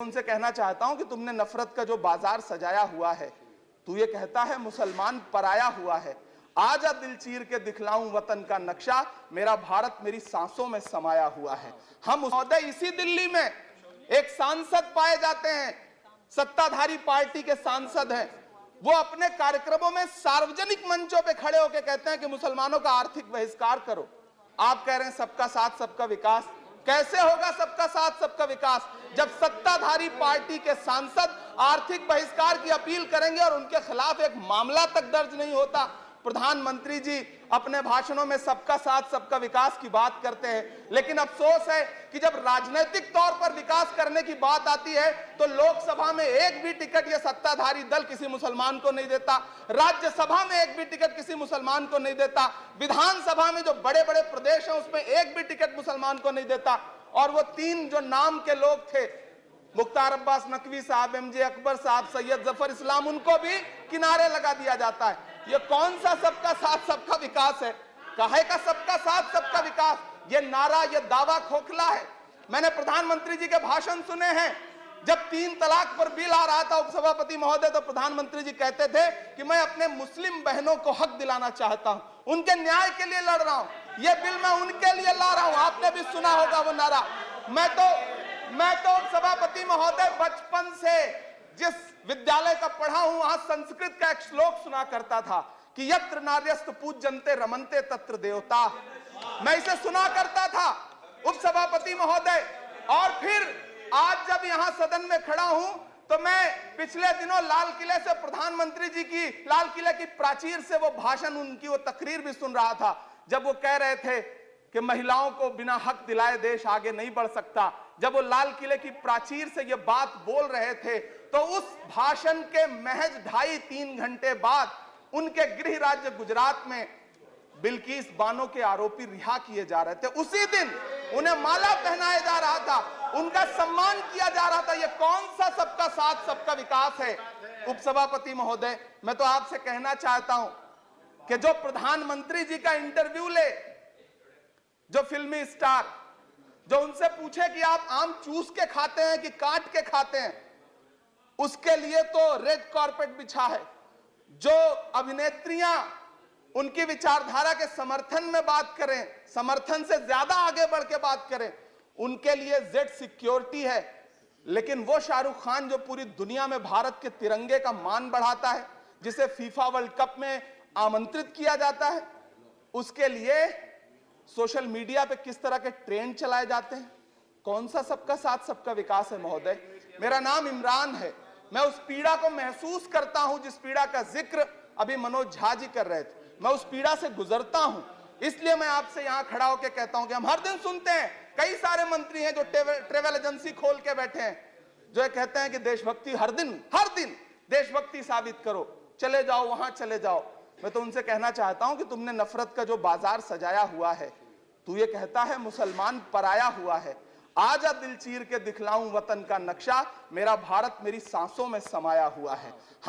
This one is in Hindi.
उनसे कहना चाहता हूं कि तुमने नफरत का जो बाजार सजाया हुआ है, तू ये कहता है मुसलमान पराया हुआ है। आजा दिल चीर के दिखलाऊं वतन का नक्शा, मेरा भारत मेरी सांसों में समाया हुआ है। हम महोदय इसी दिल्ली में एक सांसद पाए जाते हैं, सत्ताधारी पार्टी के सांसद हैं, वो अपने कार्यक्रमों में सार्वजनिक मंचों पे खड़े होकर कहते हैं कि मुसलमानों का आर्थिक बहिष्कार करो। आप कह रहे हैं सबका साथ सबका विकास। कैसे होगा सबका साथ सबका विकास जब सत्ताधारी पार्टी के सांसद आर्थिक बहिष्कार की अपील करेंगे और उनके खिलाफ एक मामला तक दर्ज नहीं होता। प्रधानमंत्री जी अपने भाषणों में सबका साथ सबका विकास की बात करते हैं, लेकिन अफसोस है कि जब राजनीतिक तौर पर विकास करने की बात आती है तो लोकसभा में एक भी टिकट ये सत्ताधारी दल किसी मुसलमान को नहीं देता, राज्यसभा में एक भी टिकट किसी मुसलमान को नहीं देता, विधानसभा में जो बड़े बड़े प्रदेश हैं उसमें एक भी टिकट मुसलमान को नहीं देता। और वो तीन जो नाम के लोग थे, मुख्तार अब्बास नकवी साहब, एमजे अकबर साहब, सैयद जफर इस्लाम, उनको भी किनारे लगा दिया जाता है। ये कौन सा सबका साथ सबका विकास है? काहे का सबका साथ सबका विकास? ये नारा, ये दावा खोखला है। मैंने प्रधानमंत्री जी के भाषण सुने हैं। जब 3 तलाक पर बिल आ रहा था उपसभापति महोदय, तो प्रधानमंत्री जी कहते थे कि मैं अपने मुस्लिम बहनों को हक दिलाना चाहता हूं, उनके न्याय के लिए लड़ रहा हूं, ये बिल मैं उनके लिए ला रहा हूं। आपने भी सुना होगा वो नारा। मैं तो उपसभापति महोदय बचपन से जिस विद्यालय का पढ़ा हूं वहां संस्कृत का एक श्लोक सुना करता था कि यत्र नार्यस्तु पूज्यन्ते रमन्ते तत्र देवता। मैं इसे सुना करता था उपसभापति महोदय। और फिर आज जब यहां सदन में खड़ा हूं तो मैं पिछले दिनों लाल किले से प्रधानमंत्री जी की, लाल किले की प्राचीर से वो भाषण, उनकी वो तकरीर भी सुन रहा था, जब वो कह रहे थे कि महिलाओं को बिना हक दिलाए देश आगे नहीं बढ़ सकता। जब वो लाल किले की प्राचीर से ये बात बोल रहे थे तो उस भाषण के महज 2.5-3 घंटे बाद उनके गृह राज्य गुजरात में बिल्किस बानो के आरोपी रिहा किए जा रहे थे। उसी दिन उन्हें माला पहनाया जा रहा था, उनका सम्मान किया जा रहा था। ये कौन सा सबका साथ सबका विकास है? उपसभापति महोदय, मैं तो आपसे कहना चाहता हूं कि जो प्रधानमंत्री जी का इंटरव्यू ले, जो फिल्मी स्टार, जो उनसे पूछे कि आप आम चूस के खाते हैं कि काट के खाते हैं, उसके लिए तो रेड कारपेट बिछा है। जो अभिनेत्रियां उनकी विचारधारा के समर्थन में बात करें, समर्थन से ज्यादा आगे बढ़ के बात करें, उनके लिए जेड सिक्योरिटी है। लेकिन वो शाहरुख खान जो पूरी दुनिया में भारत के तिरंगे का मान बढ़ाता है, जिसे फीफा वर्ल्ड कप में आमंत्रित किया जाता है, उसके लिए सोशल मीडिया पे किस तरह के ट्रेंड चलाए जाते हैं? कौन सा सबका साथ सबका विकास है? महोदय, मेरा नाम इमरान है। मैं उस पीड़ा को महसूस करता हूं जिस पीड़ा का जिक्र अभी मनोज झा जी कर रहे थे। मैं उस पीड़ा से गुजरता हूं, इसलिए मैं आपसे यहां खड़ा होकर कहता हूं कि हम हर दिन सुनते हैं, कई सारे मंत्री हैं जो ट्रेवल एजेंसी खोल के बैठे हैं, जो ये कहते हैं कि देशभक्ति हर दिन देशभक्ति साबित करो, चले जाओ वहां चले जाओ। मैं तो उनसे कहना चाहता हूं कि तुमने नफरत का जो बाजार सजाया हुआ है, तू ये कहता है मुसलमान पराया हुआ है। आजा दिल चीर के दिखलाऊं वतन का नक्शा, मेरा भारत मेरी सांसों में समाया हुआ है। हम